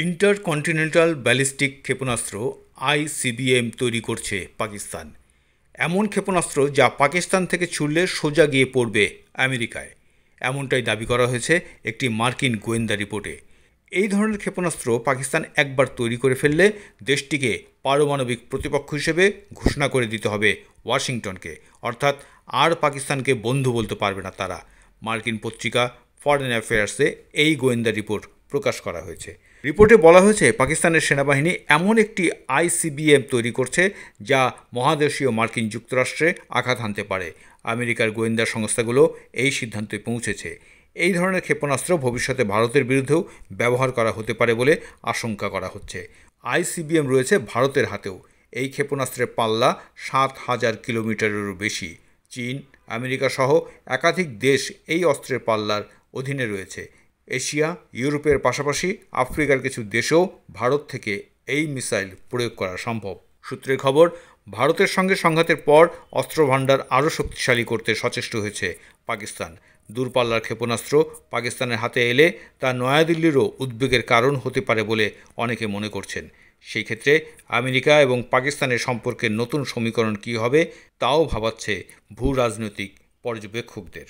Intercontinental ballistic ক্ষেপণাস্ত্র ICBM তৈরি করছে পাকিস্তান। এমন ক্ষেপণাস্ত্র যা পাকিস্তান থেকে ছুড়লে সোজা গিয়ে পড়বে আমেরিকায়, এমনটাই দাবি করা হয়েছে একটি মার্কিন গোয়েন্দা রিপোর্টে। এই ধরনের ক্ষেপণাস্ত্র পাকিস্তান একবার তৈরি করে ফেললে দেশটিকে পারমাণবিক প্রতিপক্ষ হিসেবে ঘোষণা করে দিতে হবে ওয়াশিংটনকে, অর্থাৎ আর পাকিস্তানকে বন্ধু বলতে পারবে না তারা। মার্কিন পত্রিকা ফরেন অ্যাফেয়ার্সে এই গোয়েন্দা রিপোর্ট প্রকাশ করা হয়েছে। রিপোর্টে বলা হয়েছে পাকিস্তানের সেনাবাহিনী এমন একটি আইসিবিএম তৈরি করছে যা মহাদেশীয় মার্কিন যুক্তরাষ্ট্রে আঘাত হানতে পারে। আমেরিকার গোয়েন্দা সংস্থাগুলো এই সিদ্ধান্তে পৌঁছেছে। এই ধরনের ক্ষেপণাস্ত্র ভবিষ্যতে ভারতের বিরুদ্ধেও ব্যবহার করা হতে পারে বলে আশঙ্কা করা হচ্ছে। আইসিবিএম রয়েছে ভারতের হাতেও। এই ক্ষেপণাস্ত্রের পাল্লা ৭,০০০ কিলোমিটারেরও বেশি। চীন, আমেরিকা সহ একাধিক দেশ এই অস্ত্রের পাল্লার অধীনে রয়েছে। এশিয়া, ইউরোপের পাশাপাশি আফ্রিকার কিছু দেশেও ভারত থেকে এই মিসাইল প্রয়োগ করা সম্ভব। সূত্রের খবর, ভারতের সঙ্গে সংঘাতের পর অস্ত্রভাণ্ডার আরও শক্তিশালী করতে সচেষ্ট হয়েছে পাকিস্তান। দূরপাল্লার ক্ষেপণাস্ত্র পাকিস্তানের হাতে এলে তা নয়াদিল্লিরও উদ্বেগের কারণ হতে পারে বলে অনেকে মনে করছেন। সেই ক্ষেত্রে আমেরিকা এবং পাকিস্তানের সম্পর্কের নতুন সমীকরণ কী হবে তাও ভাবাচ্ছে ভূ রাজনৈতিক পর্যবেক্ষকদের।